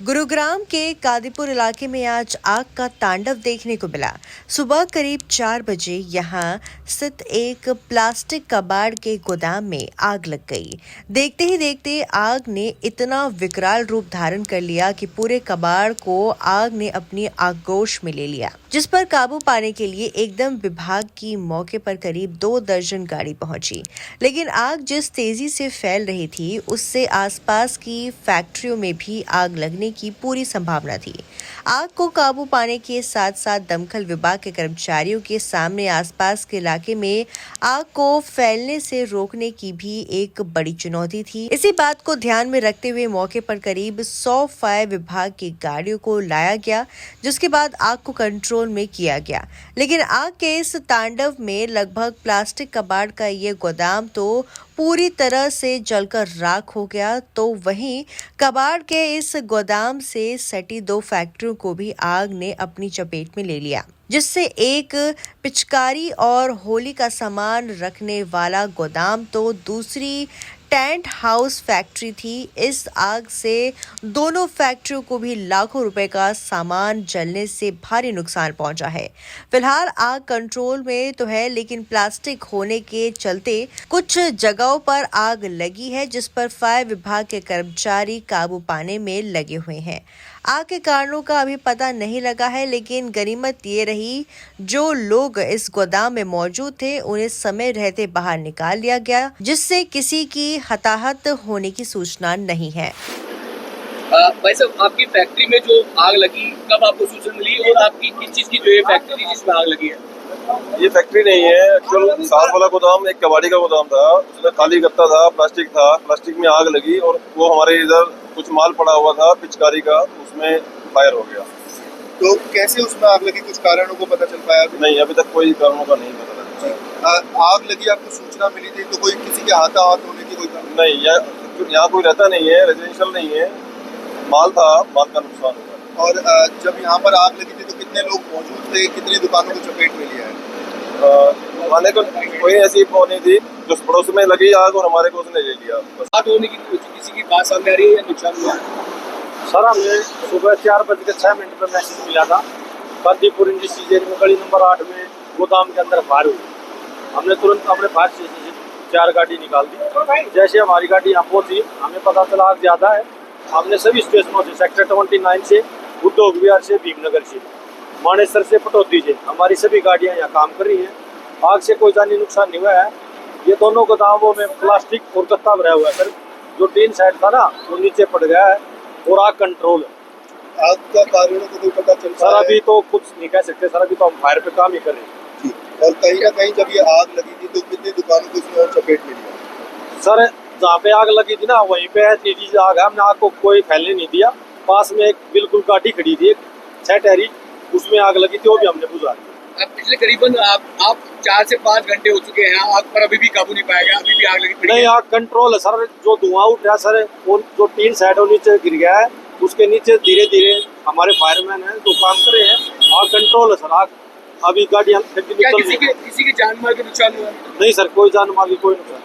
गुरुग्राम के कादीपुर इलाके में आज आग का तांडव देखने को मिला। सुबह करीब 4 बजे यहां स्थित एक प्लास्टिक कबाड़ के गोदाम में आग लग गई। देखते ही देखते आग ने इतना विकराल रूप धारण कर लिया कि पूरे कबाड़ को आग ने अपनी आगोश में ले लिया, जिस पर काबू पाने के लिए एकदम विभाग की मौके पर करीब 2 दर्जन गाड़ी पहुंची। लेकिन आग जिस तेजी से फैल रही थी, उससे आसपास की फैक्ट्रियों में भी आग लगने की पूरी संभावना थी। आग को काबू पाने के साथ साथ दमकल विभाग के कर्मचारियों के सामने आसपास के इलाके में आग को फैलने से रोकने की भी एक बड़ी चुनौती थी। इसी बात को ध्यान में रखते हुए मौके पर करीब 100 फायर विभाग की गाड़ियों को लाया गया, जिसके बाद आग को कंट्रोल में किया गया। लेकिन आग के इस तांडव में लगभग प्लास्टिक कबाड़ का ये गोदाम तो पूरी तरह से जलकर राख हो गया, तो वहीं कबाड़ के इस गोदाम से सटी 2 फैक्ट्रियों को भी आग ने अपनी चपेट में ले लिया, जिससे एक पिचकारी और होली का सामान रखने वाला गोदाम तो दूसरी टेंट हाउस फैक्ट्री थी। इस आग से दोनों फैक्ट्रियों को भी लाखों रुपए का सामान जलने से भारी नुकसान पहुंचा है। फिलहाल आग कंट्रोल में तो है, लेकिन प्लास्टिक होने के चलते कुछ जगहों पर आग लगी है, जिस पर फायर विभाग के कर्मचारी काबू पाने में लगे हुए हैं। आग के कारणों का अभी पता नहीं लगा है, लेकिन गनीमत ये रही जो लोग इस गोदाम में मौजूद थे उन्हें समय रहते बाहर निकाल लिया गया, जिससे किसी की हताहत होने की सूचना नहीं है। भाई साहब, आपकी फैक्ट्री में जो आग लगी, कब आपको सूचना मिली और आपकी किस चीज़ की जो ये फैक्ट्री थी जिसमें आग लगी है? ये फैक्ट्री नहीं है, एक्चुअल साफ वाला गोदाम एक कबाड़ी का गोदाम था। उसमें खाली गत्ता था, प्लास्टिक में आग लगी और वो हमारे इधर कुछ माल पड़ा हुआ था पिचकारी का, उसमें फायर हो गया। तो कैसे उसमें आग लगी, कुछ कारणों को पता चल पाया? नहीं, अभी तक कोई कारणों का नहीं पता लगा। आग लगी, आपको सूचना मिली थी, तो कोई किसी के हाथापाई होने की कोई कारण नहीं, यहाँ कोई रहता नहीं है, रेजिडेंशियल नहीं है, माल था, माल का नुकसान हुआ। और जब यहाँ पर आग लगी थी तो कितने लोग मौजूद थे, कितनी दुकानों को चपेट में लिया है? हमारे को कोई ऐसी नहीं थी, जो पड़ोस में लगी आग और हमारे को उसने ले लिया। आग होने की किसी की बात सामने आ रही है या नुकसान हुआ? सर, हमें सुबह 4:06 पर मैसेज मिला था, कादीपुर इंडस्ट्रीज एरिया में गली नंबर 8 में गोदाम के अंदर फायर हुई। हमने तुरंत अपने फायर स्टेशन से 4 गाड़ी निकाल दी। जैसे हमारी गाड़ी यहाँ पहुंची, हमें पता चला आग ज़्यादा है। हमने सभी स्टेशनों से, सेक्टर 29 से, उद्योग विहार से, भीमनगर से, मानेसर से, पटौदी से, हमारी सभी गाड़ियाँ यहाँ काम कर रही हैं। आग से कोई जानी नुकसान नहीं हुआ है। ये दोनों गोदामों में प्लास्टिक और गत्ता भरा हुआ है सर। जो टीन साइड था ना, वो नीचे पड़ गया है और आग कंट्रोल है। आग का कारणों को कोई पता चल सर, अभी तो कुछ नहीं कह सकते सर, अभी तो हम फायर पे काम ही कर रहे हैं। और कहीं ना कहीं जब ये आग लगी थी तो कितनी दुकानों को इसमें और चपेट में लिया? सर, जहाँ पे आग लगी थी ना, वहीं पे तेजी आग है। हमने आग को कोई फैलने नहीं दिया। पास में एक बिल्कुल गाड़ी खड़ी थी, एक 6 टहरी, उसमें आग लगी थी, वो भी हमने बुझा दी। अब पिछले करीबन आप 4 से 5 घंटे हो चुके हैं, आग पर अभी भी काबू नहीं पाया गया, अभी भी आग लगी पड़ी है? नहीं, आग कंट्रोल है सर। जो धुआं उठ रहा है सर, और जो टीन साइड और नीचे गिर गया है, उसके नीचे धीरे धीरे हमारे फायरमैन हैं जो काम कर रहे हैं। आग कंट्रोल है सर। आग अभी गाड़ी किसी के जान माल के नुकसान हुआ? नहीं सर, कोई जान माल की कोई नुकसान।